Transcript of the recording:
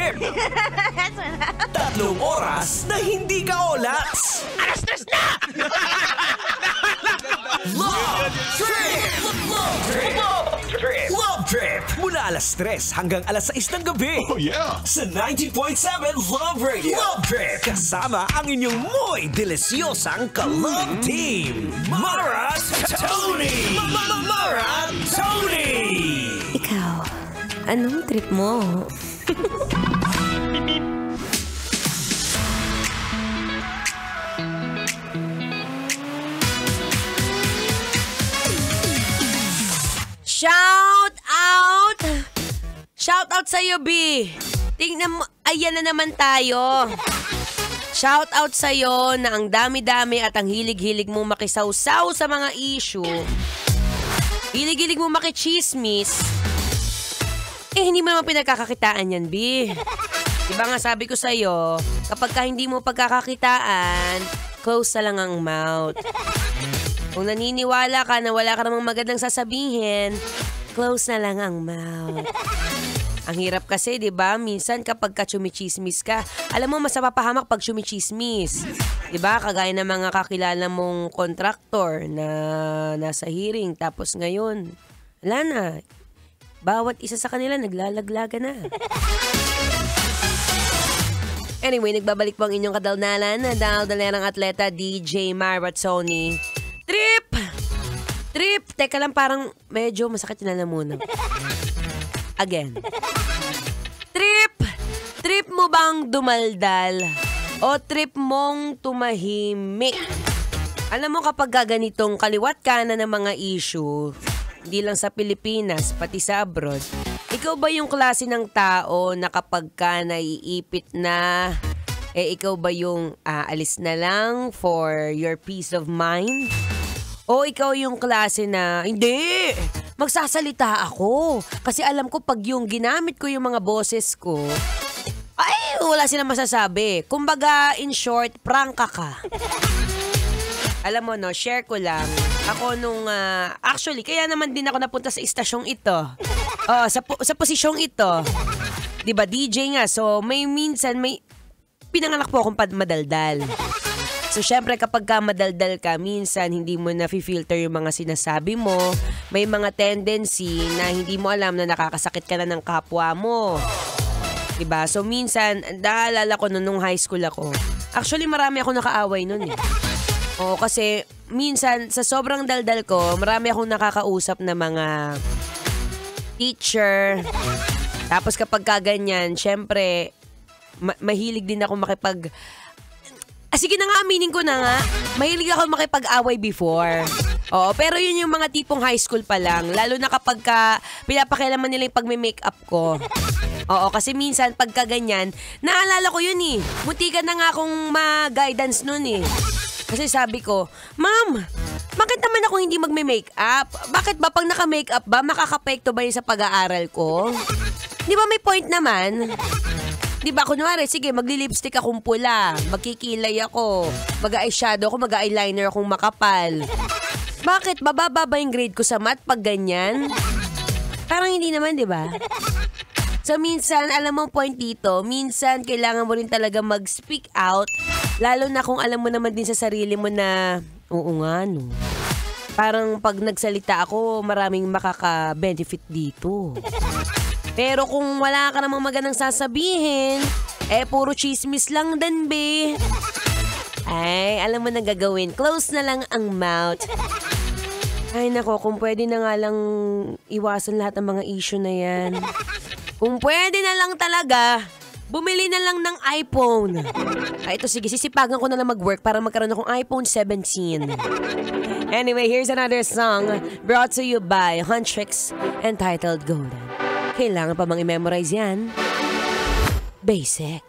Trip! 3 oras na hindi ka olas! Alas-tres na! Love Trip! Love Trip! Love Trip! Mula alas 3 hanggang alas 6 ng gabi. Oh yeah! Sa 90.7 Love Radio. Love Trip! Kasama ang inyong muy delisyosang ka-love team. Mara Tony! Mara Tony! Ikaw, anong trip mo? Shout out! Shout out sa'yo, B! Tingnan mo, ayan na naman tayo. Shout out sa'yo na ang dami-dami at ang hilig-hilig mong makisawsaw sa mga issue. Hilig-hilig mong makichismis. Hindi mo naman pinagkakakitaan yan, B. Diba nga sabi ko sa'yo, kapag ka hindi mo pagkakakitaan, close na lang ang mouth. Kung naniniwala ka na wala ka namang magandang sasabihin, close na lang ang mouth. Ang hirap kasi, di ba? Minsan kapag ka chumichismis ka, alam mo, mas napapahamak pag chumichismis. Di ba? Kagaya ng mga kakilala mong kontraktor na nasa hearing, tapos ngayon, wala na. Bawat isa sa kanila naglalaglaga na. Anyway, nagbabalik po ang inyong kadaldalan na daldalerang atleta DJ Marazzoni. Trip! Teka lang, parang medyo masakit na muna. Again. Trip mo bang dumaldal? O trip mong tumahimik? Alam mo kapag ganitong kaliwat kanan ng mga issue, hindi lang sa Pilipinas, pati sa abroad, ikaw ba yung klase ng tao na kapag ka naiipit na, ikaw ba yung aalis na lang for your peace of mind? O ikaw yung klase na, hindi, magsasalita ako. Kasi alam ko pag yung ginamit ko yung mga boses ko, ay, wala silang masasabi. Kumbaga, in short, prangka ka. Alam mo no, share ko lang. Ako nung, actually, kaya naman din ako napunta sa istasyong ito. Sa posisyong ito. Diba, DJ nga. So, may pinanganak po akong madaldal. So, syempre, kapag ka madaldal ka, minsan hindi mo na-filter yung mga sinasabi mo. May mga tendency na hindi mo alam na nakakasakit ka na ng kapwa mo. Diba? So, minsan, naalala ko nung high school ako. Actually, marami ako nakaaway nun eh. Oo, kasi minsan, sa sobrang daldal ko, marami akong nakakausap na mga teacher. Tapos kapag kaganyan, syempre, mahilig din ako sige na nga, aminin ko na nga. Mahilig ako makipag-away before. Oo, pero yun yung mga tipong high school pa lang. Lalo na kapag pinapakialaman nila yung pagme-makeup ko. Oo, kasi minsan pagka ganyan, naalala ko yun eh. Muntikan na nga akong ma-guidance nun eh. Kasi sabi ko, Ma'am, bakit naman ako hindi magme-makeup? Bakit ba pag naka-makeup ba, makakapekto ba yun sa pag-aaral ko? Di ba may point naman? Di ba, kunwari, sige, magli-lipstick akong pula, magkikilay ako, mag-eyeshadow ako, mag-eyeliner akong makapal. Bakit? Bababa ba yung grade ko sa math pag ganyan? Parang hindi naman, di ba? So, minsan, alam mo point dito, minsan kailangan mo rin talaga mag-speak out, lalo na kung alam mo naman din sa sarili mo na, oo nga, no. Parang pag nagsalita ako, maraming makaka-benefit dito. Pero kung wala ka namang magandang sasabihin, puro chismis lang din, be. Ay, alam mo na gagawin. Close na lang ang mouth. Ay, nako, kung pwede na nga lang iwasan lahat ng mga issue na yan. Kung pwede na lang talaga, bumili na lang ng iPhone. Ito, sige, sisipagan ko na lang mag-work para magkaroon akong iPhone 17. Anyway, here's another song brought to you by Huntrix entitled Golden. Kailangan pa bang i-memorize yan? Basic.